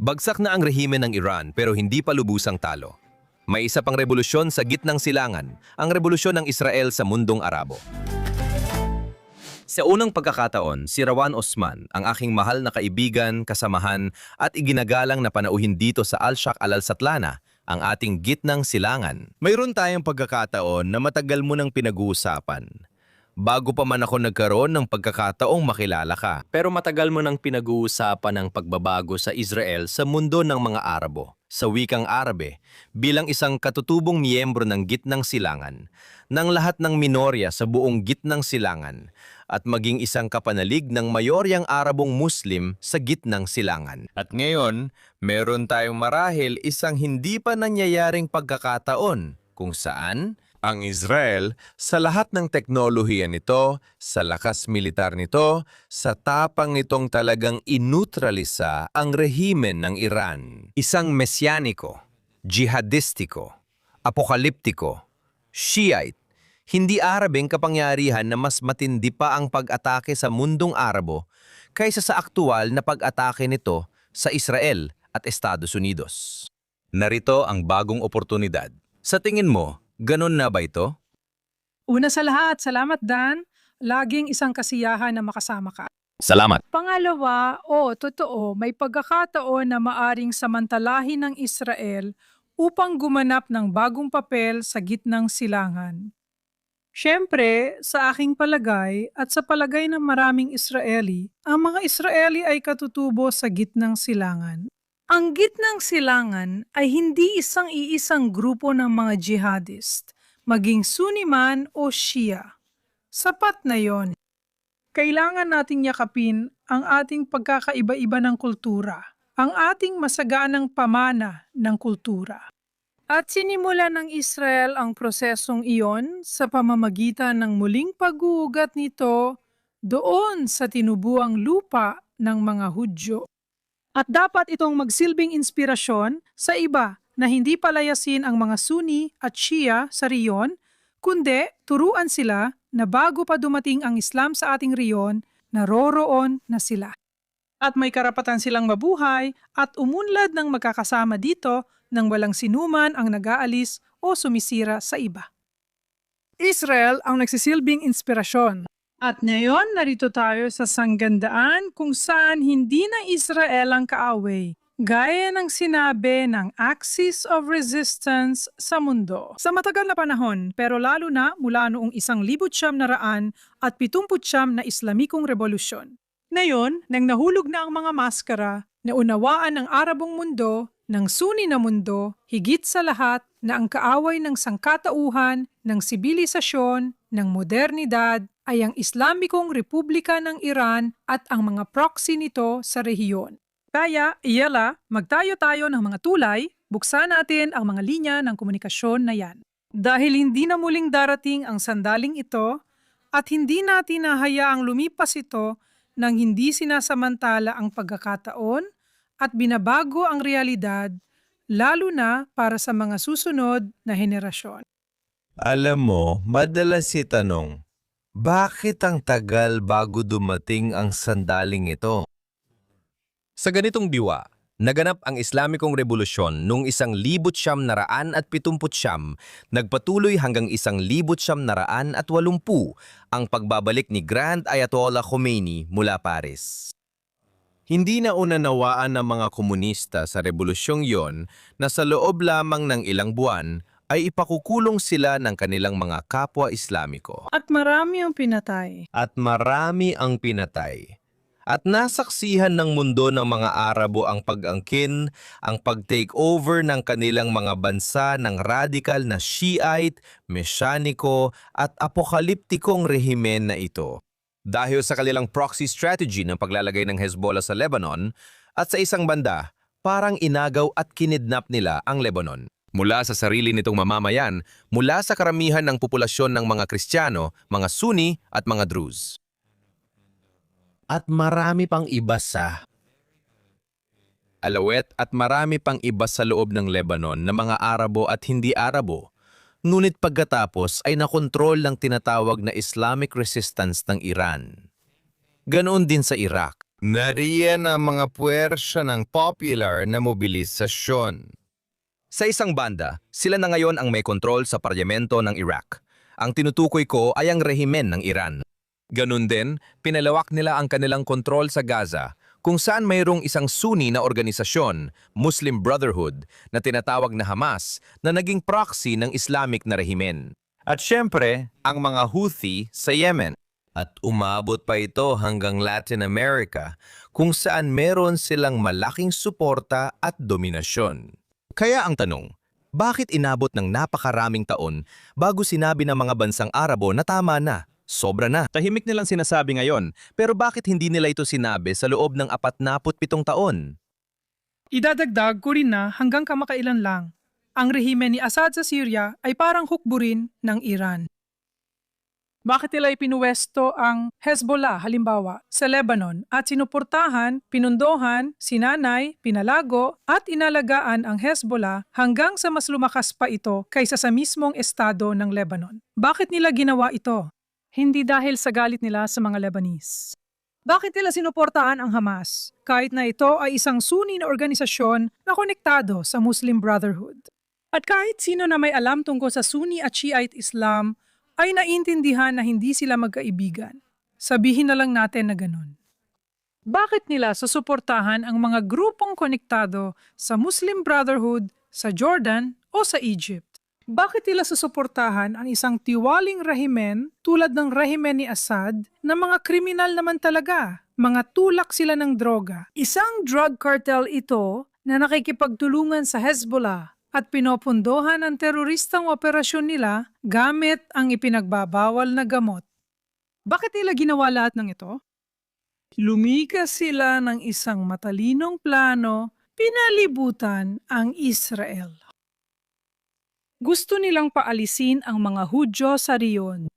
Bagsak na ang rehimen ng Iran pero hindi pa lubusang talo. May isa pang revolusyon sa gitnang silangan, ang revolusyon ng Israel sa mundong Arabo. Sa unang pagkakataon, si Rawan Osman, ang aking mahal na kaibigan, kasamahan at iginagalang na panauhin dito sa Al-Shaq Al-Satlana, ang ating gitnang silangan. Mayroon tayong pagkakataon na matagal mo nang pinag-uusapan. Bago pa man ako nagkaroon ng pagkakataong makilala ka. Pero matagal mo nang pinag-uusapan ang pagbabago sa Israel sa mundo ng mga Arabo, sa wikang Arabe, bilang isang katutubong miyembro ng gitnang silangan, ng lahat ng minorya sa buong gitnang silangan, at maging isang kapanalig ng mayoryang Arabong Muslim sa gitnang silangan. At ngayon, meron tayong marahil isang hindi pa nangyayaring pagkakataon kung saan ang Israel, sa lahat ng teknolohiya nito, sa lakas militar nito, sa tapang nitong talagang inutralisa ang rehimen ng Iran. Isang mesyaniko, jihadistiko, apokaliptiko, Shiite, hindi Arabeng kapangyarihan na mas matindi pa ang pag-atake sa mundong Arabo kaysa sa aktual na pag-atake nito sa Israel at Estados Unidos. Narito ang bagong oportunidad. Sa tingin mo, ganon na ba ito? Una sa lahat, salamat Dan. Laging isang kasiyahan na makasama ka. Salamat. Pangalawa, totoo, may pagkakataon na maaring samantalahin ng Israel upang gumanap ng bagong papel sa gitnang silangan. Siyempre, sa aking palagay at sa palagay ng maraming Israeli, ang mga Israeli ay katutubo sa gitnang silangan. Ang gitnang silangan ay hindi isang-iisang grupo ng mga jihadist, maging Sunni man o Shia. Sapat na yon. Kailangan nating yakapin ang ating pagkakaiba-iba ng kultura, ang ating masaganang pamana ng kultura. At sinimula ng Israel ang prosesong iyon sa pamamagitan ng muling pag-uugat nito doon sa tinubuang lupa ng mga Hudyo. At dapat itong magsilbing inspirasyon sa iba na hindi palayasin ang mga Sunni at Shia sa riyon, kundi turuan sila na bago pa dumating ang Islam sa ating riyon, naroroon na sila. At may karapatan silang mabuhay at umunlad ng magkakasama dito nang walang sinuman ang nag-aalis o sumisira sa iba. Israel ang nagsisilbing inspirasyon. At ngayon, narito tayo sa sanggandaan kung saan hindi na Israel ang kaaway, gaya ng sinabi ng Axis of Resistance sa mundo. Sa matagal na panahon, pero lalo na mula noong 1979 na Islamikong Revolusyon. Ngayon, nang nahulog na ang mga maskara, naunawaan ng Arabong mundo, ng Sunni na mundo, higit sa lahat na ang kaaway ng sangkatauhan, ng sibilisasyon, ng modernidad, ay ang Islamikong Republika ng Iran at ang mga proxy nito sa rehiyon. Kaya, magtayo tayo ng mga tulay, buksan natin ang mga linya ng komunikasyon na yan. Dahil hindi na muling darating ang sandaling ito at hindi natin nahayaang lumipas ito nang hindi sinasamantala ang pagkakataon at binabago ang realidad, lalo na para sa mga susunod na henerasyon. Alam mo, madalas itanong, bakit ang tagal bago dumating ang sandaling ito? Sa ganitong diwa, naganap ang Islamikong Revolusyon noong 1979, nagpatuloy hanggang 1980 ang pagbabalik ni Grand Ayatollah Khomeini mula Paris. Hindi na unanawaan ng mga komunista sa revolusyong yon na sa loob lamang ng ilang buwan ay ipakukulong sila ng kanilang mga kapwa Islamiko. At marami ang pinatay. At nasaksihan ng mundo ng mga Arabo ang pag-angkin, ang pag-take over ng kanilang mga bansa ng radikal na Shiite, Mesyaniko at apokaliptikong rehimen na ito. Dahil sa kanilang proxy strategy ng paglalagay ng Hezbollah sa Lebanon, at sa isang banda, parang inagaw at kinidnap nila ang Lebanon. Mula sa sarili nitong mamamayan, mula sa karamihan ng populasyon ng mga Kristiyano, mga Sunni at mga Druze. At marami pang iba sa Alawet at marami pang iba sa loob ng Lebanon na mga Arabo at hindi Arabo. Ngunit pagkatapos ay nakontrol ng tinatawag na Islamic resistance ng Iran. Ganoon din sa Iraq, Nariyan ang mga puwersa ng popular na mobilisasyon. Sa isang banda, sila na ngayon ang may kontrol sa parlamento ng Iraq. Ang tinutukoy ko ay ang rehimen ng Iran. Ganun din, pinalawak nila ang kanilang kontrol sa Gaza, kung saan mayroong isang Sunni na organisasyon, Muslim Brotherhood, na tinatawag na Hamas, na naging proxy ng Islamic na rehimen. At syempre, ang mga Houthi sa Yemen. At umabot pa ito hanggang Latin America, kung saan meron silang malaking suporta at dominasyon. Kaya ang tanong, bakit inabot ng napakaraming taon bago sinabi ng mga bansang Arabo na tama na, sobra na? Tahimik nilang sinasabi ngayon, pero bakit hindi nila ito sinabi sa loob ng 47 taon? Idadagdag ko rin na hanggang kamakailan lang, ang rehimen ni Assad sa Syria ay parang hukburin ng Iran. Bakit nila ipinuwesto ang Hezbollah halimbawa sa Lebanon at sinuportahan, pinundohan, sinanay, pinalago at inalagaan ang Hezbollah hanggang sa mas lumakas pa ito kaysa sa mismong estado ng Lebanon? Bakit nila ginawa ito? Hindi dahil sa galit nila sa mga Lebanese. Bakit nila sinuportahan ang Hamas kahit na ito ay isang Sunni na organisasyon na konektado sa Muslim Brotherhood? At kahit sino na may alam tungkol sa Sunni at Shiite Islam ay naintindihan na hindi sila magkaibigan. Sabihin na lang natin na ganun. Bakit nila susuportahan ang mga grupong konektado sa Muslim Brotherhood sa Jordan o sa Egypt? Bakit nila susuportahan ang isang tiwaling rehimen tulad ng rehimen ni Assad na mga kriminal naman talaga? Mga tulak sila ng droga. Isang drug cartel ito na nakikipagtulungan sa Hezbollah at pinopundohan ang teroristang operasyon nila gamit ang ipinagbabawal na gamot. Bakit nila ginawa lahat ng ito? Lumikas sila ng isang matalinong plano, pinalibutan ang Israel. Gusto nilang paalisin ang mga Hudyo sa riyon.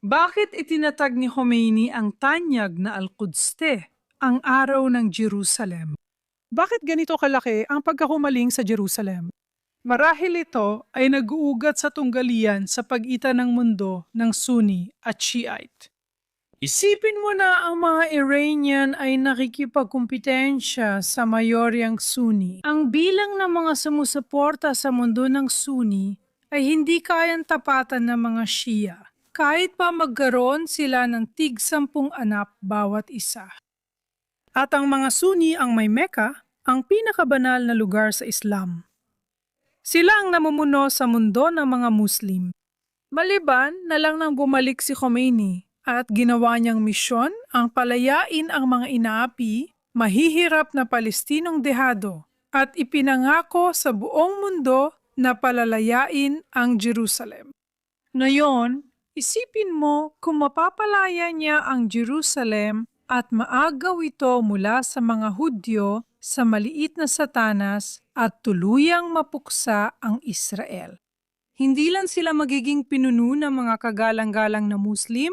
Bakit itinatag ni Khomeini ang tanyag na Al-Quds, ang araw ng Jerusalem? Bakit ganito kalaki ang pagkahumaling sa Jerusalem? Marahil ito ay nag-uugat sa tunggalian sa pagitan ng mundo ng Sunni at Shiite. Isipin mo na ang mga Iranian ay nakikipagkumpetensya sa mayoryang Sunni. Ang bilang ng mga sumusuporta sa mundo ng Sunni ay hindi kayang tapatan ng mga Shia, kahit pa magkaroon sila ng tig-10 anak bawat isa. At ang mga Sunni ang may Mecca, ang pinakabanal na lugar sa Islam. Sila ang namumuno sa mundo ng mga Muslim. Maliban na lang nang bumalik si Khomeini at ginawa niyang misyon ang palayain ang mga inaapi, mahihirap na Palestinong dehado at ipinangako sa buong mundo na palalayain ang Jerusalem. Ngayon, isipin mo kung mapapalaya niya ang Jerusalem at maagaw ito mula sa mga Hudyo sa maliit na Satanas at tuluyang mapuksa ang Israel. Hindi lang sila magiging pinuno ng mga kagalang-galang na Muslim,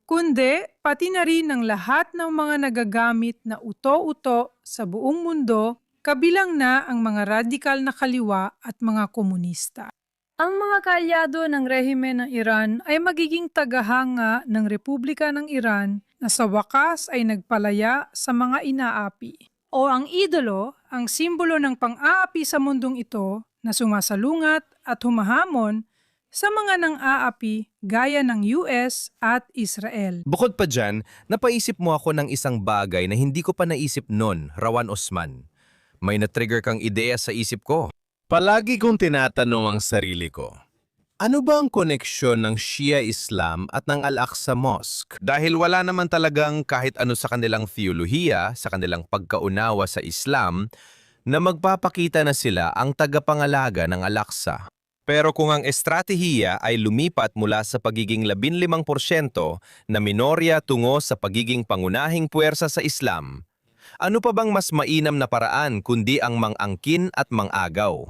kundi pati na rin ng lahat ng mga nagagamit na uto-uto sa buong mundo, kabilang na ang mga radikal na kaliwa at mga komunista. Ang mga kaalyado ng rehimen ng Iran ay magiging tagahanga ng Republika ng Iran na sa wakas ay nagpalaya sa mga inaapi. O ang idolo, ang simbolo ng pang-aapi sa mundong ito na sumasalungat at humahamon sa mga nang-aapi gaya ng US at Israel. Bukod pa dyan, napaisip mo ako ng isang bagay na hindi ko pa naisip noon, Rawan Osman. May na-trigger kang ideya sa isip ko. Palagi kong tinatanong ang sarili ko, ano ba ang koneksyon ng Shia Islam at ng Al-Aqsa Mosque? Dahil wala naman talagang kahit ano sa kanilang theolohiya, sa kanilang pagkaunawa sa Islam, na magpapakita na sila ang tagapangalaga ng Al-Aqsa. Pero kung ang estratehiya ay lumipat mula sa pagiging 15% na minorya tungo sa pagiging pangunahing puwersa sa Islam, ano pa bang mas mainam na paraan kundi ang mang-angkin at mang-agaw?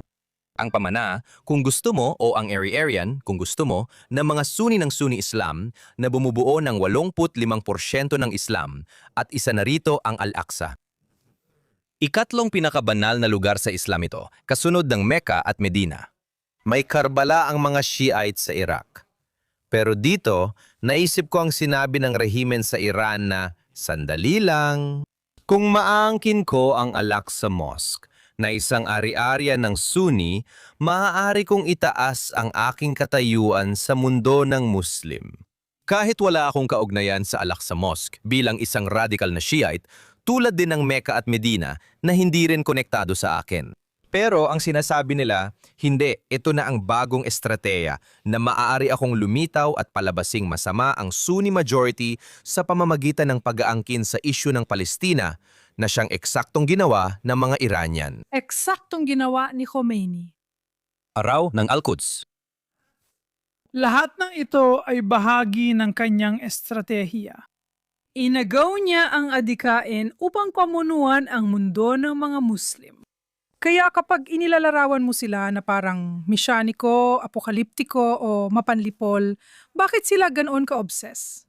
Ang pamana, kung gusto mo, o ang Ari-Arian, kung gusto mo, na mga Sunni ng Sunni Islam na bumubuo ng 85% ng Islam at isa na rito ang Al-Aqsa. Ikatlong pinakabanal na lugar sa Islam ito, kasunod ng Mecca at Medina. May Karbala ang mga Shiite sa Iraq. Pero dito, naisip ko ang sinabi ng rehimen sa Iran na, sandali lang. Kung maangkin ko ang Al-Aqsa Mosque na isang ari-arya ng Sunni, maaari kong itaas ang aking katayuan sa mundo ng Muslim. Kahit wala akong kaugnayan sa Al-Aqsa Mosque bilang isang radical na Shiite, tulad din ng Mecca at Medina na hindi rin konektado sa akin. Pero ang sinasabi nila, hindi, ito na ang bagong estrateya na maaari akong lumitaw at palabasing masama ang Sunni majority sa pamamagitan ng pag-aangkin sa isyu ng Palestina na siyang eksaktong ginawa ng mga Iranian. Eksaktong ginawa ni Khomeini. Araw ng Al-Quds. Lahat ng ito ay bahagi ng kanyang estratehiya. Inagaw niya ang adikain upang pamunuan ang mundo ng mga Muslim. Kaya kapag inilalarawan mo sila na parang misyaniko, apokaliptiko o mapanlipol, bakit sila ganoon ka-obses?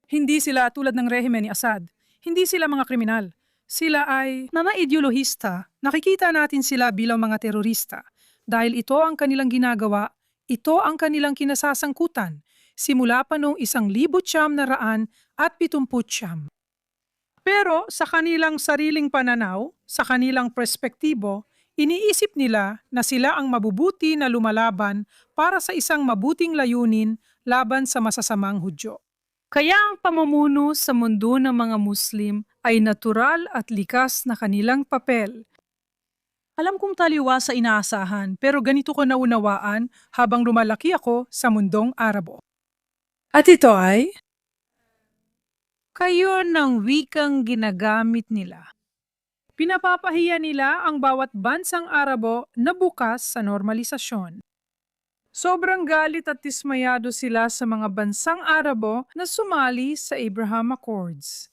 Hindi sila tulad ng rehimen ni Assad. Hindi sila mga kriminal. Sila ay nanaideolohista. Nakikita natin sila bilang mga terorista. Dahil ito ang kanilang ginagawa, ito ang kanilang kinasasangkutan, simula pa noong 1979. Pero sa kanilang sariling pananaw, sa kanilang perspektibo, iniisip nila na sila ang mabubuti na lumalaban para sa isang mabuting layunin laban sa masasamang Hudyo. Kaya ang pamumuno sa mundo ng mga Muslim ay natural at likas na kanilang papel. Alam kong taliwa sa inaasahan, pero ganito ko naunawaan habang lumalaki ako sa mundong Arabo. At ito ay kayo ng wikang ginagamit nila. Pinapapahiya nila ang bawat bansang Arabo na bukas sa normalisasyon. Sobrang galit at dismayado sila sa mga bansang Arabo na sumali sa Abraham Accords.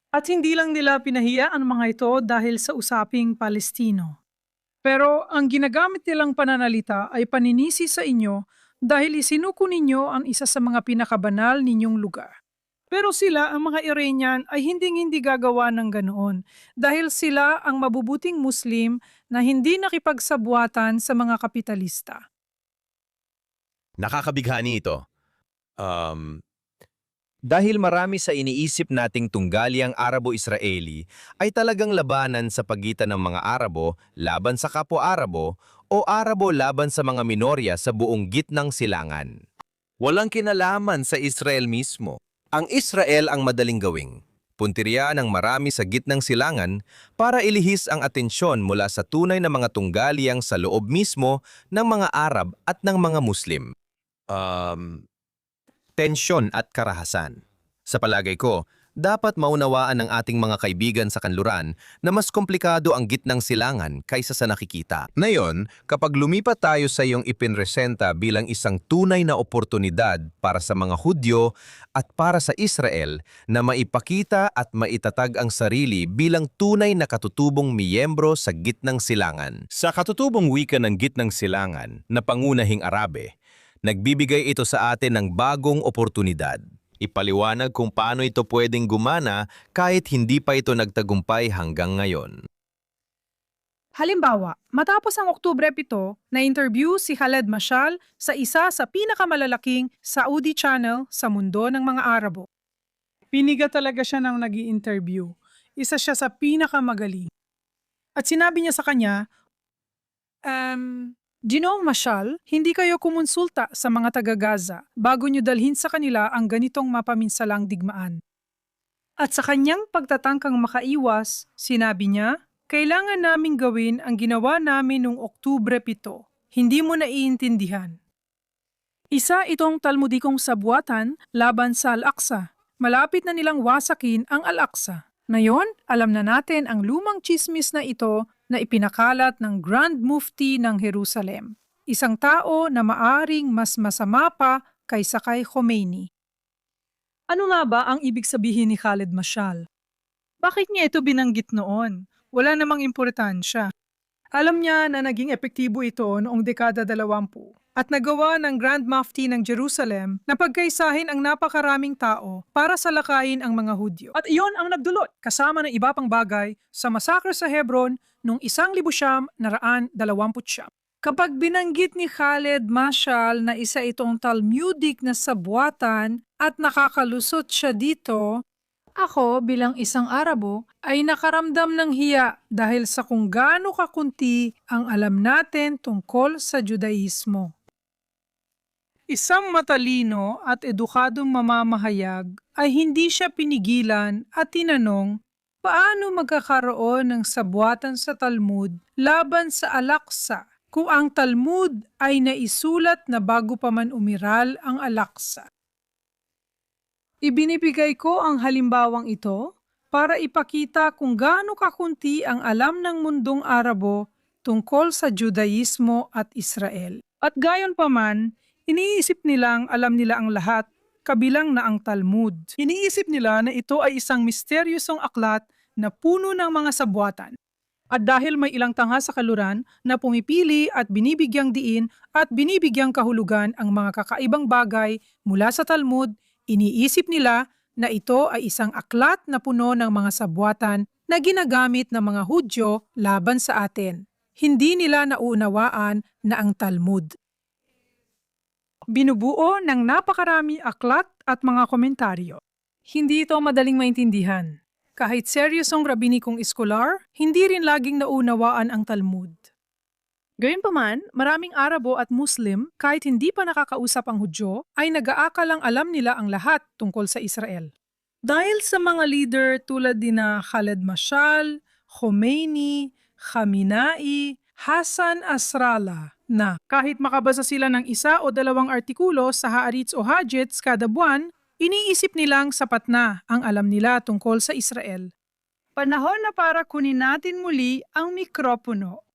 At hindi lang nila pinahiya ang mga ito dahil sa usaping Palestino. Pero ang ginagamit nilang pananalita ay paninisi sa inyo dahil isinuko ninyo ang isa sa mga pinakabanal ninyong lugar. Pero sila, ang mga Iranian, ay hindi gagawa ng ganoon dahil sila ang mabubuting Muslim na hindi nakipagsabuatan sa mga kapitalista. Nakakabighani ito. Dahil marami sa iniisip nating tunggaliang Arabo-Israeli ay talagang labanan sa pagitan ng mga Arabo laban sa kapwa-Arabo o Arabo laban sa mga minorya sa buong gitnang silangan. Walang kinalaman sa Israel mismo. Ang Israel ang madaling gawing puntirya ng marami sa gitnang silangan para ilihis ang atensyon mula sa tunay na mga tunggaliang sa loob mismo ng mga Arab at ng mga Muslim. Tensyon at karahasan. Sa palagay ko, dapat maunawaan ng ating mga kaibigan sa kanluran na mas komplikado ang gitnang silangan kaysa sa nakikita. Ngayon, kapag lumipat tayo sa iyong ipinresenta bilang isang tunay na oportunidad para sa mga Hudyo at para sa Israel na maipakita at maitatag ang sarili bilang tunay na katutubong miyembro sa gitnang silangan. Sa katutubong wika ng gitnang silangan na pangunahing Arabe, nagbibigay ito sa atin ng bagong oportunidad. Ipaliwanag kung paano ito pwedeng gumana kahit hindi pa ito nagtagumpay hanggang ngayon. Halimbawa, matapos ang Oktubre 7, na-interview si Khaled Mashal sa isa sa pinakamalalaking Saudi channel sa mundo ng mga Arabo. Piniga talaga siya ng nag-i-interview. Isa siya sa pinakamagaling. At sinabi niya sa kanya, Ginoong Mashal, hindi kayo kumonsulta sa mga taga-Gaza bago nyo dalhin sa kanila ang ganitong mapaminsalang digmaan. At sa kanyang pagtatangkang makaiwas, sinabi niya, kailangan naming gawin ang ginawa namin noong Oktubre 7. Hindi mo naiintindihan. Isa itong talmudikong sabuatan laban sa Al-Aqsa. Malapit na nilang wasakin ang Al-Aqsa. Ngayon, alam na natin ang lumang chismis na ito na ipinakalat ng Grand Mufti ng Jerusalem, isang tao na maaring mas masama pa kaysa kay Khomeini. Ano nga ba ang ibig sabihin ni Khaled Mashal? Bakit niya ito binanggit noon? Wala namang importansya. Alam niya na naging epektibo ito noong dekada 20 at nagawa ng Grand Mufti ng Jerusalem na pagkaisahin ang napakaraming tao para salakayin ang mga Hudyo. At iyon ang nagdulot, kasama ng iba pang bagay, sa masakre sa Hebron noong 1929. Kapag binanggit ni Khaled Mashal na isa itong Talmudic na sabuatan at nakakalusot siya dito, Ako bilang isang Arabo ay nakaramdam ng hiya dahil sa kung gaano kakunti ang alam natin tungkol sa Judaismo. Isang matalino at edukadong mamamahayag ay hindi siya pinigilan at tinanong paano magkakaroon ng sabuatan sa Talmud laban sa Al-Aqsa kung ang Talmud ay naisulat na bago pa man umiral ang Al-Aqsa. Ibinibigay ko ang halimbawang ito para ipakita kung gaano kakunti ang alam ng mundong Arabo tungkol sa Judaismo at Israel. At gayon pa man, iniisip nilang alam nila ang lahat, kabilang na ang Talmud. Iniisip nila na ito ay isang misteryosong aklat na puno ng mga sabuatan. At dahil may ilang tangha sa kaluran na pumipili at binibigyang diin at binibigyang kahulugan ang mga kakaibang bagay mula sa Talmud, iniisip nila na ito ay isang aklat na puno ng mga sabuatan na ginagamit ng mga Hudyo laban sa atin. Hindi nila nauunawaan na ang Talmud. Binubuo ng napakarami aklat at mga komentaryo. Hindi ito madaling maintindihan. Kahit seryosong rabinikong eskolar, hindi rin laging naunawaan ang Talmud. Gayunpaman, maraming Arabo at Muslim, kahit hindi pa nakakausap ang Hudyo, ay nag-aakalang alam nila ang lahat tungkol sa Israel. Dahil sa mga leader tulad dina Khaled Mashal, Khomeini, Khamenei, Hassan Nasrallah, na kahit makabasa sila ng isa o dalawang artikulo sa Haaretz o Haaretz kada buwan, iniisip nilang sapat na ang alam nila tungkol sa Israel. Panahon na para kunin natin muli ang mikropono.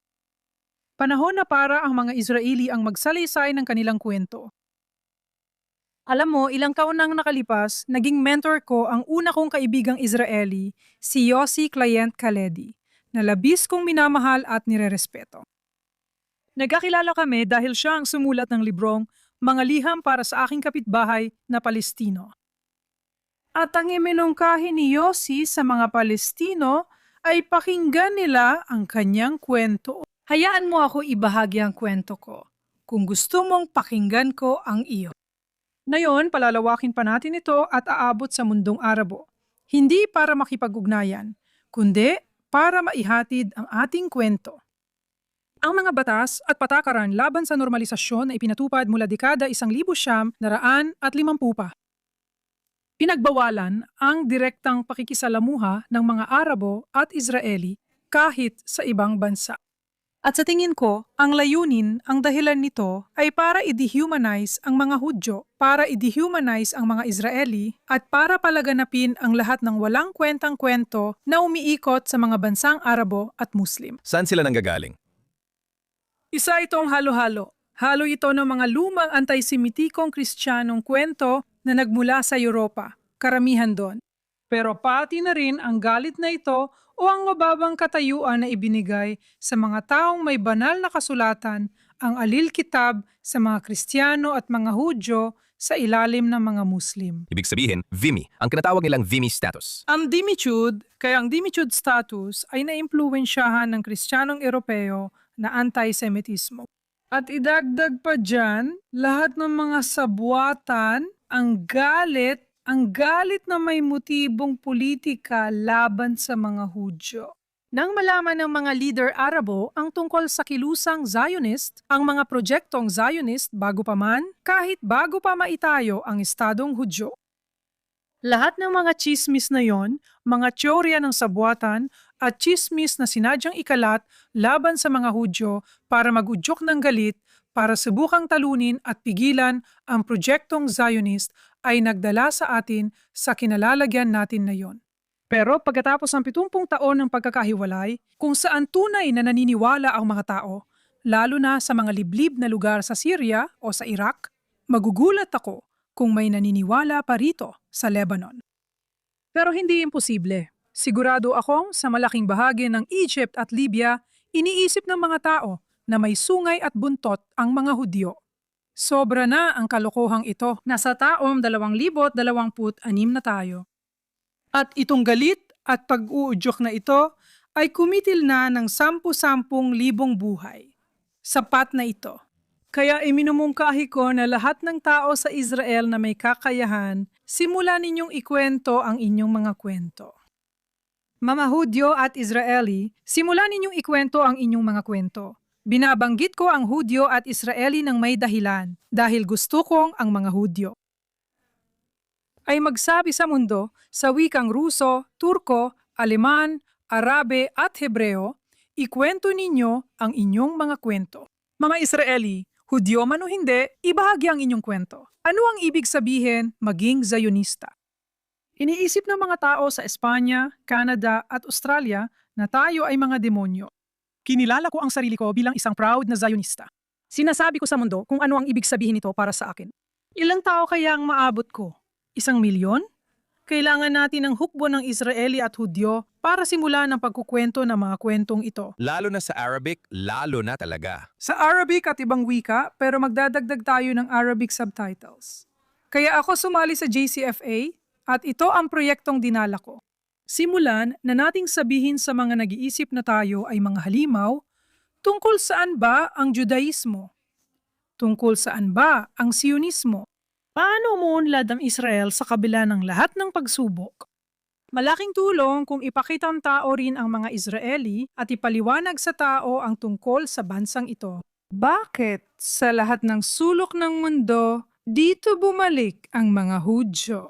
Panahon na para ang mga Israeli ang magsalaysay ng kanilang kwento. Alam mo, ilang taon nang nakalipas, naging mentor ko ang una kong kaibigang Israeli, si Yossi Client Khaledi, na labis kong minamahal at nirerespeto. Nagkakilala kami dahil siya ang sumulat ng librong Mga Liham para sa Aking Kapitbahay na Palestino. At ang iminungkahi ni Yossi sa mga Palestino ay pakinggan nila ang kanyang kwento. Hayaan mo ako ibahagi ang kwento ko, kung gusto mong pakinggan ko ang iyo. Ngayon, palalawakin pa natin ito at aabot sa mundong Arabo. Hindi para makipag-ugnayan, kundi para maihatid ang ating kwento. Ang mga batas at patakaran laban sa normalisasyon na ipinatupad mula dekada 1950 pa. Pinagbawalan ang direktang pakikisalamuha ng mga Arabo at Israeli kahit sa ibang bansa. At sa tingin ko, ang layunin, ang dahilan nito ay para i-dehumanize ang mga Hudyo, para i-dehumanize ang mga Israeli, at para palaganapin ang lahat ng walang kwentang-kwento na umiikot sa mga bansang Arabo at Muslim. Saan sila nanggagaling? Isa itong halo-halo. Halo ito ng mga lumang antisemitikong Kristiyanong kwento na nagmula sa Europa, karamihan doon. Pero pati na rin ang galit na ito o ang mababang katayuan na ibinigay sa mga taong may banal na kasulatan, ang Alil Kitab sa mga Kristiyano at mga Hudyo sa ilalim ng mga Muslim. Ibig sabihin, Dhimmi, ang tinatawag nilang Dhimmi status. Ang Dhimmichud, kaya ang Dhimmichud status ay naimpluwensyahan ng Kristiyanong Europeo na anti-Semitismo. At idagdag pa dyan, lahat ng mga sabuatan, ang galit na may motibong politika laban sa mga Hudyo. Nang malaman ng mga leader Arabo ang tungkol sa kilusang Zionist, ang mga proyektong Zionist bago pa man, kahit bago pa maitayo ang Estadong Hudyo. Lahat ng mga chismis na yon, mga teorya ng sabuatan at chismis na sinadyang ikalat laban sa mga Hudyo para mag-udyok ng galit, para subukang talunin at pigilan ang proyektong Zionist ay nagdala sa atin sa kinalalagyan natin na yon. Pero pagkatapos ng 70 taon ng pagkakahiwalay, kung saan tunay na naniniwala ang mga tao, lalo na sa mga liblib na lugar sa Syria o sa Iraq, magugulat ako kung may naniniwala pa rito sa Lebanon. Pero hindi imposible. Sigurado akong sa malaking bahagi ng Egypt at Libya, iniisip ng mga tao na may sungay at buntot ang mga Hudyo. Sobra na ang kalokohang ito. Nasa taong 2026 na tayo. At itong galit at pag-uudyok na ito ay kumitil na ng 10,000 buhay. Sapat na ito. Kaya iminumungkahi ko na lahat ng tao sa Israel na may kakayahan Simulan ninyong ikwento ang inyong mga kwento. Mga Hudyo at Israeli, simulan ninyong ikwento ang inyong mga kwento. Binabanggit ko ang Hudyo at Israeli ng may dahilan dahil gusto kong ang mga Hudyo ay magsabi sa mundo sa wikang Ruso, Turko, Aleman, Arabe at Hebreo, ikwento ninyo ang inyong mga kwento. Mga Israeli, Hudyo man o hindi, ibahagi ang inyong kwento. Ano ang ibig sabihin maging Zionista? Iniisip ng mga tao sa Espanya, Canada at Australia na tayo ay mga demonyo. Kinilala ko ang sarili ko bilang isang proud na Zionista. Sinasabi ko sa mundo kung ano ang ibig sabihin nito para sa akin. Ilang tao kaya ang maabot ko? 1,000,000? Kailangan natin ng hukbo ng Israeli at Hudyo para simulan ang pagkukwento ng mga kwentong ito. Lalo na sa Arabic, lalo na talaga. Sa Arabic at ibang wika, pero magdadagdag tayo ng Arabic subtitles. Kaya ako sumali sa JCFA at ito ang proyektong dinala ko. Simulan na nating sabihin sa mga nag-iisip na tayo ay mga halimaw, tungkol saan ba ang Judaismo? Tungkol saan ba ang Sionismo? Paano umuunlad ang Israel sa kabila ng lahat ng pagsubok? Malaking tulong kung ipakitang tao rin ang mga Israeli at ipaliwanag sa tao ang tungkol sa bansang ito. Bakit sa lahat ng sulok ng mundo, dito bumalik ang mga Hudyo?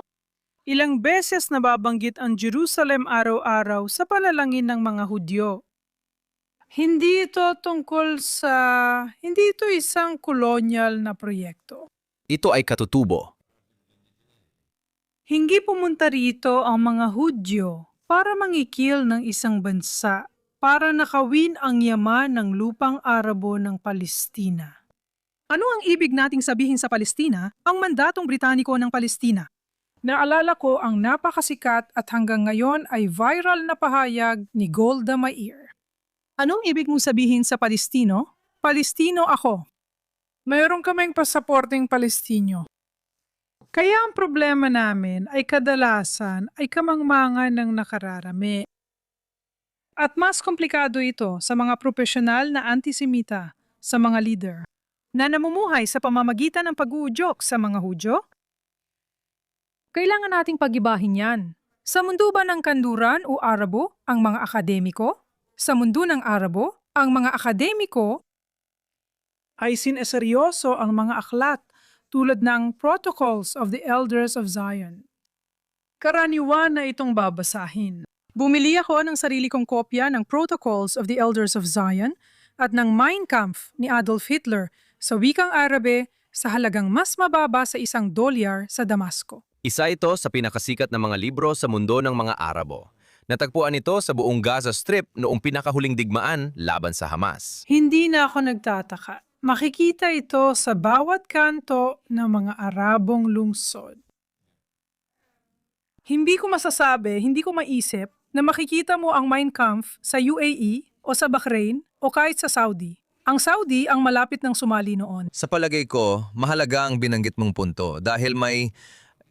Ilang beses nababanggit ang Jerusalem araw-araw sa palalangin ng mga Hudyo. Hindi ito isang kolonyal na proyekto. Ito ay katutubo. Hindi pumunta rito ang mga Hudyo para mangikil ng isang bansa para nakawin ang yaman ng lupang Arabo ng Palestina. Ano ang ibig nating sabihin sa Palestina? Ang mandatong Britaniko ng Palestina. Naalala ko ang napakasikat at hanggang ngayon ay viral na pahayag ni Golda Meir. Anong ibig mong sabihin sa Palestino? Palestino ako. Mayroon kaming pasaporteng Palestinyo. Kaya ang problema namin ay kadalasan ay kamangmangan ng nakararami. At mas komplikado ito sa mga profesional na antisemita, sa mga leader, na namumuhay sa pamamagitan ng pag-uudyok sa mga Hudyo. Kailangan nating pagibahin yan. Sa mundo ba ng kanduran o Arabo, ang mga akademiko? Sa mundo ng Arabo, ang mga akademiko ay sineseryoso ang mga aklat tulad ng Protocols of the Elders of Zion. Karaniwan na itong babasahin. Bumili ako ng sarili kong kopya ng Protocols of the Elders of Zion at ng Mein Kampf ni Adolf Hitler sa wikang Arabe sa halagang mas mababa sa $1 sa Damasco. Isa ito sa pinakasikat na mga libro sa mundo ng mga Arabo. Natagpuan ito sa buong Gaza Strip noong pinakahuling digmaan laban sa Hamas. Hindi na ako nagtataka. Makikita ito sa bawat kanto ng mga Arabong lungsod. Hindi ko maisip na makikita mo ang Mein Kampf sa UAE o sa Bahrain o kahit sa Saudi. Ang Saudi ang malapit ng sumali noon. Sa palagay ko, mahalaga ang binanggit mong punto dahil may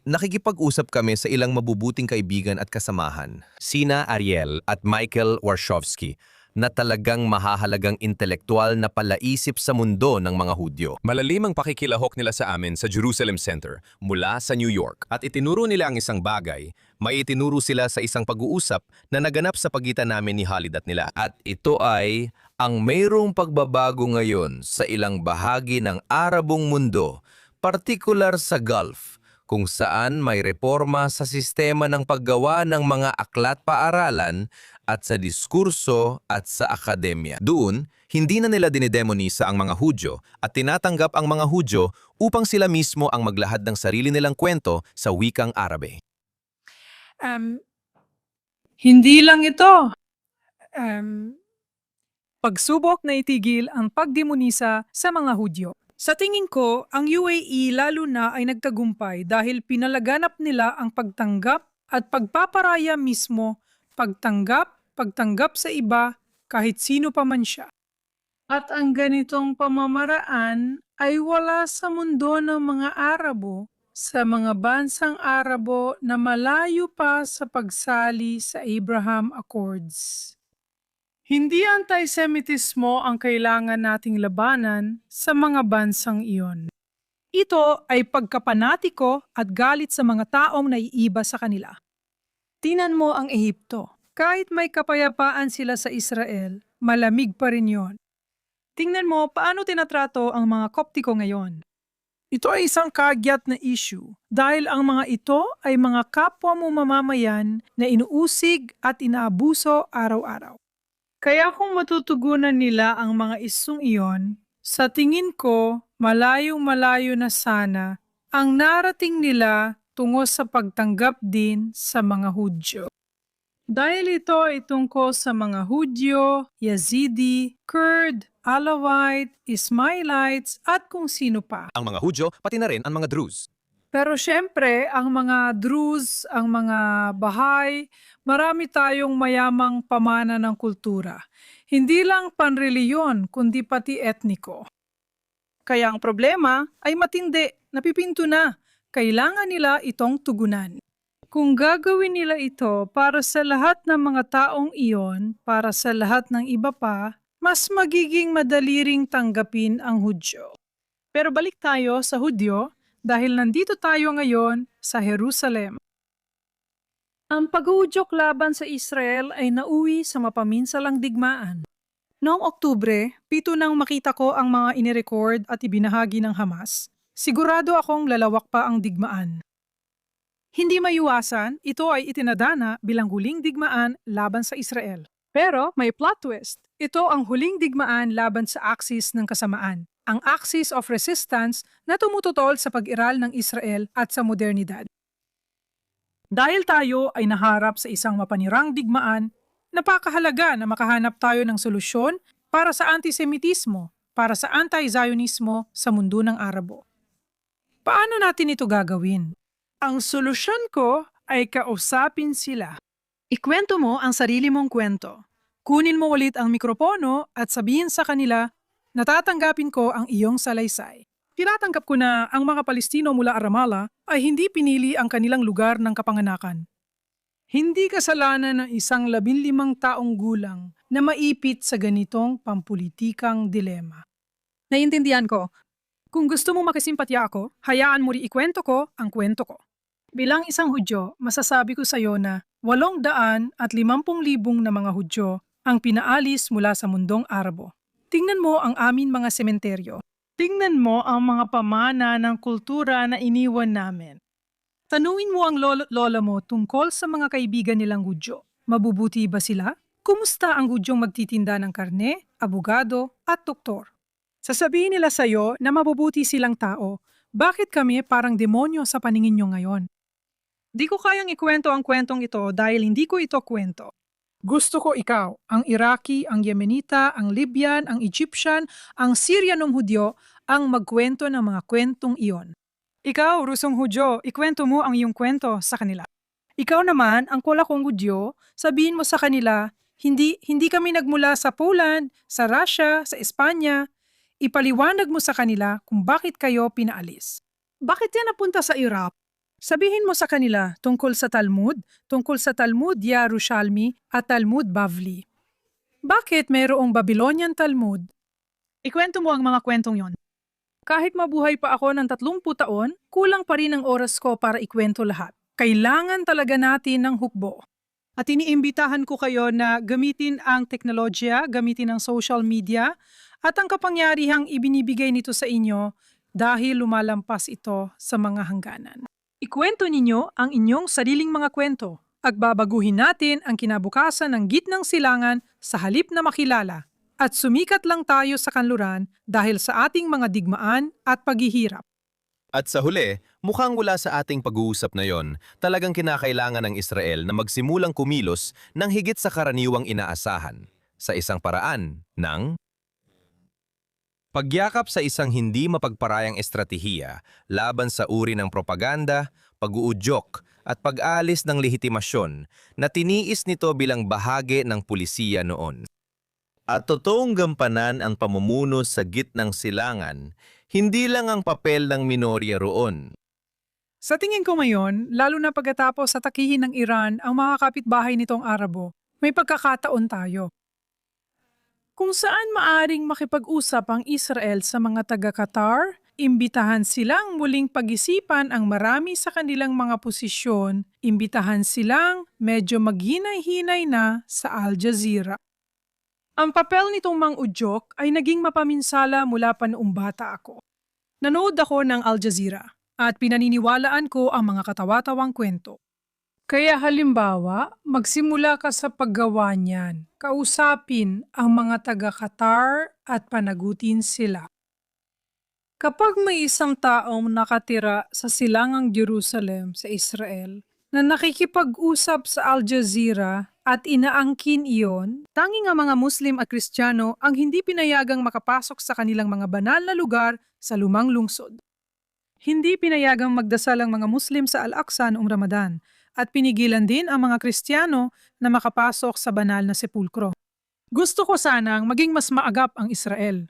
nakikipag-usap kami sa ilang mabubuting kaibigan at kasamahan, Sina Ariel at Michael Warshawski, na talagang mahahalagang intelektual na palaisip sa mundo ng mga Hudyo. Malalim ang pakikilahok nila sa amin sa Jerusalem Center mula sa New York. At itinuro nila ang isang bagay, may itinuro sila sa isang pag-uusap na naganap sa pagitan namin ni Khalid at nila. At ito ay ang mayroong pagbabago ngayon sa ilang bahagi ng Arabong mundo, partikular sa Gulf, kung saan may reforma sa sistema ng paggawa ng mga aklat paaralan at sa diskurso at sa akademya. Doon, hindi na nila dinidemonisa ang mga Hudyo at tinatanggap ang mga Hudyo upang sila mismo ang maglahad ng sarili nilang kwento sa wikang Arabe. Hindi lang ito. Pagsubok na itigil ang pagdemonisa sa mga Hudyo. Sa tingin ko, ang UAE lalo na ay nagtagumpay dahil pinalaganap nila ang pagtanggap at pagpaparaya mismo, pagtanggap sa iba kahit sino pa man siya. At ang ganitong pamamaraan ay wala sa mundo ng mga Arabo, sa mga bansang Arabo na malayo pa sa pagsali sa Abraham Accords. Hindi antisemitismo ang kailangan nating labanan sa mga bansang iyon. Ito ay pagkapanatiko at galit sa mga taong naiiba sa kanila. Tinan mo ang Ehipto. Kahit may kapayapaan sila sa Israel, malamig pa rin yon. Tingnan mo paano tinatrato ang mga Koptiko ngayon. Ito ay isang kagyat na issue dahil ang mga ito ay mga kapwa mo mamamayan na inuusig at inaabuso araw-araw. Kaya kung matutugunan nila ang mga isung iyon, sa tingin ko malayong-malayo na sana ang narating nila tungo sa pagtanggap din sa mga Hudyo. Dahil ito ay tungkol sa mga Hudyo, Yazidi, Kurd, Alawite, Ismailites at kung sino pa. Ang mga Hudyo, pati na rin ang mga Druze. Pero syempre, ang mga Druze, ang mga Bahay, marami tayong mayamang pamana ng kultura. Hindi lang panreliyon, kundi pati etniko. Kaya ang problema ay matindi, napipinto na. Kailangan nila itong tugunan. Kung gagawin nila ito para sa lahat ng mga taong iyon, para sa lahat ng iba pa, mas magiging madali ring tanggapin ang Hudyo. Pero balik tayo sa Hudyo dahil nandito tayo ngayon sa Jerusalem. Ang pag-uudyok laban sa Israel ay nauwi sa mapaminsalang digmaan. Noong Oktubre, 7 nang makita ko ang mga inirecord at ibinahagi ng Hamas, sigurado akong lalawak pa ang digmaan. Hindi maiwasan, ito ay itinadana bilang huling digmaan laban sa Israel. Pero may plot twist. Ito ang huling digmaan laban sa Axis ng kasamaan, ang Axis of Resistance na tumututol sa pag-iral ng Israel at sa modernidad. Dahil tayo ay naharap sa isang mapanirang digmaan, napakahalaga na makahanap tayo ng solusyon para sa antisemitismo, para sa anti-Zionismo sa mundo ng Arabo. Paano natin ito gagawin? Ang solusyon ko ay kausapin sila. Ikwento mo ang sarili mong kwento. Kunin mo ulit ang mikropono at sabihin sa kanila, natatanggapin ko ang iyong salaysay. Tinatanggap ko na ang mga Palestino mula Ramallah ay hindi pinili ang kanilang lugar ng kapanganakan. Hindi kasalanan ng isang 15 taong gulang na maipit sa ganitong pampulitikang dilema. Naiintindihan ko. Kung gusto mong makisimpatya ako, hayaan mo rin ikwento ko ang kwento ko. Bilang isang Hudyo, masasabi ko sa iyo na 850,000 na mga Hudyo ang pinaalis mula sa mundong Arabo. Tingnan mo ang amin mga sementeryo. Tingnan mo ang mga pamana ng kultura na iniwan namin. Tanungin mo ang lola mo tungkol sa mga kaibigan nilang Hudyo. Mabubuti ba sila? Kumusta ang Hudyong magtitinda ng karne, abogado at doktor? Sasabihin nila sa iyo na mabubuti silang tao. Bakit kami parang demonyo sa paningin nyo ngayon? Di ko kayang ikwento ang kwentong ito dahil hindi ko ito kwento. Gusto ko ikaw, ang Iraqi, ang Yemenita, ang Libyan, ang Egyptian, ang Syrianong Hudyo, ang magkwento ng mga kwentong iyon. Ikaw, Rusong Hudyo, ikwento mo ang iyong kwento sa kanila. Ikaw naman, ang Polakong Hudyo, sabihin mo sa kanila, hindi kami nagmula sa Poland, sa Russia, sa Espanya. Ipaliwanag mo sa kanila kung bakit kayo pinaalis. Bakit yan napunta sa Iraq? Sabihin mo sa kanila tungkol sa Talmud Yerushalmi at Talmud Bavli. Bakit mayroong Babylonian Talmud? Ikwento mo ang mga kwentong yon. Kahit mabuhay pa ako ng 30 taon, kulang pa rin ang oras ko para ikwento lahat. Kailangan talaga natin ng hukbo. At iniimbitahan ko kayo na gamitin ang teknolohiya, gamitin ang social media, at ang kapangyarihang ibinibigay nito sa inyo dahil lumalampas ito sa mga hangganan. Ikwento ninyo ang inyong sariling mga kwento. Agbabaguhin natin ang kinabukasan ng gitnang silangan sa halip na makilala at sumikat lang tayo sa kanluran dahil sa ating mga digmaan at paghihirap. At sa huli, mukhang wala sa ating pag-uusap na yon, talagang kinakailangan ng Israel na magsimulang kumilos ng higit sa karaniwang inaasahan sa isang paraan ng pagyakap sa isang hindi mapagparayang estratehiya laban sa uri ng propaganda, pag-uudyok at pag-alis ng lehitimasyon na tiniis nito bilang bahagi ng pulisiya noon. At totoong gampanan ang pamumuno sa gitnang silangan, hindi lang ang papel ng minorya roon. Sa tingin ko ngayon, lalo na pagkatapos sa takihin ng Iran ang mga kapitbahay nitong Arabo, may pagkakataon tayo. Kung saan maaring makipag-usap ang Israel sa mga taga-Qatar, Imbitahan silang muling pag-isipan ang marami sa kanilang mga posisyon, imbitahan silang medyo maghinay-hinay na sa Al Jazeera. Ang papel nitong Mang Udyok ay naging mapaminsala mula pa noong bata ako. Nanood ako ng Al Jazeera at pinaniniwalaan ko ang mga katawa-tawang kwento. Kaya halimbawa, magsimula ka sa paggawa niyan, kausapin ang mga taga-Qatar at panagutin sila. Kapag may isang taong nakatira sa silangang Jerusalem sa Israel na nakikipag-usap sa Al Jazeera at inaangkin iyon, tanging ang mga Muslim at Kristiyano ang hindi pinayagang makapasok sa kanilang mga banal na lugar sa lumang lungsod. Hindi pinayagang magdasal ang mga Muslim sa Al-Aqsa noong Ramadan at pinigilan din ang mga Kristiyano na makapasok sa banal na sepulkro. Gusto ko sanang maging mas maagap ang Israel.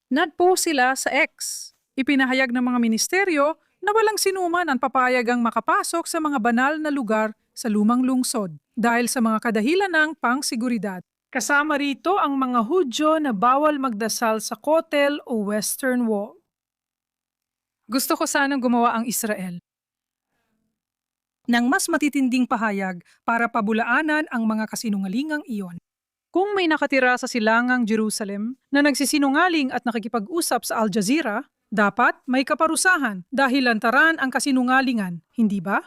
Nagpost sila sa X. Ipinahayag ng mga ministeryo na walang sinuman ang papayagang makapasok sa mga banal na lugar sa lumang lungsod dahil sa mga kadahilan ng pangsiguridad. Kasama rito ang mga Hudyo na bawal magdasal sa Kotel o Western Wall. Gusto ko sanang gumawa ang Israel ng mas matitinding pahayag para pabulaanan ang mga kasinungalingang iyon. Kung may nakatira sa silangang Jerusalem na nagsisinungaling at nakikipag-usap sa Al Jazeera, dapat may kaparusahan dahil lantaran ang kasinungalingan, hindi ba?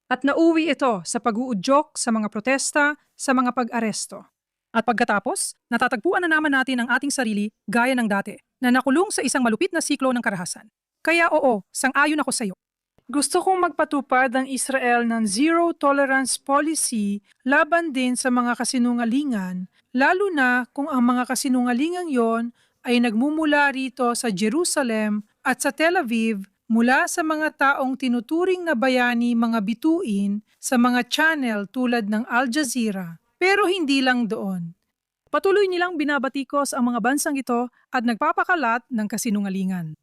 At nauwi ito sa pag-uudyok sa mga protesta, sa mga pag-aresto. At pagkatapos, natatagpuan na naman natin ang ating sarili gaya ng dati, na nakulong sa isang malupit na siklo ng karahasan. Kaya oo, sang-ayon ako sa iyo. Gusto kong magpatupad ang Israel ng zero tolerance policy laban din sa mga kasinungalingan, lalo na kung ang mga kasinungalingang yon ay nagmumula rito sa Jerusalem at sa Tel Aviv mula sa mga taong tinuturing na bayani mga bituin sa mga channel tulad ng Al Jazeera. Pero hindi lang doon. Patuloy nilang binabatikos ang mga bansang ito at nagpapakalat ng kasinungalingan.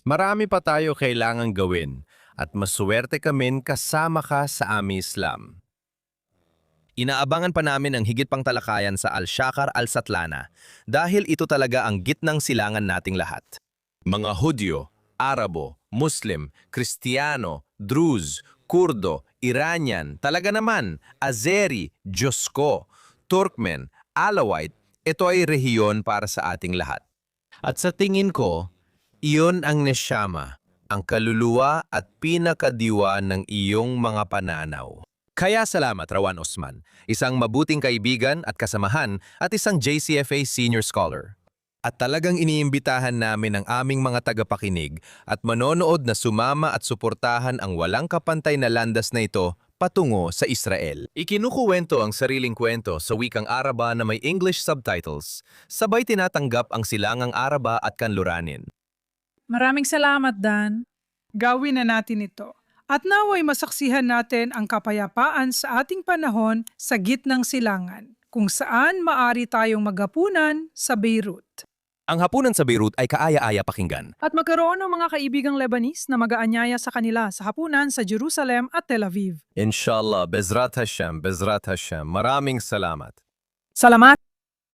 Marami pa tayo kailangang gawin at maswerte kami kasama ka sa aming Islam. Inaabangan pa namin ang higit pang talakayan sa Al-Shakar Al-Satlana dahil ito talaga ang gitnang silangan nating lahat. Mga Hudyo, Arabo, Muslim, Kristiyano, Druze, Kurdo, Iranian, talaga naman, Azeri, Josko, Turkmen, Alawite, ito ay rehiyon para sa ating lahat. At sa tingin ko, iyon ang neshama, ang kaluluwa at pinakadiwa ng iyong mga pananaw. Kaya salamat Rawan Osman, isang mabuting kaibigan at kasamahan at isang JCFA Senior Scholar. At talagang iniimbitahan namin ang aming mga tagapakinig at manonood na sumama at suportahan ang walang kapantay na landas na ito patungo sa Israel. Ikinukuwento ang sariling kwento sa wikang Araba na may English subtitles, sabay tinatanggap ang silangang Araba at kanluranin. Maraming salamat, Dan. Gawin na natin ito. At naway masaksihan natin ang kapayapaan sa ating panahon sa gitnang silangan, kung saan maari tayong maghapunan sa Beirut. Ang hapunan sa Beirut ay kaaya-aya pakinggan. At magkaroon ng mga kaibigang Lebanese na mag-aanyaya sa kanila sa hapunan sa Jerusalem at Tel Aviv. Inshallah, Bezrat Hashem, Bezrat Hashem. Maraming salamat. Salamat!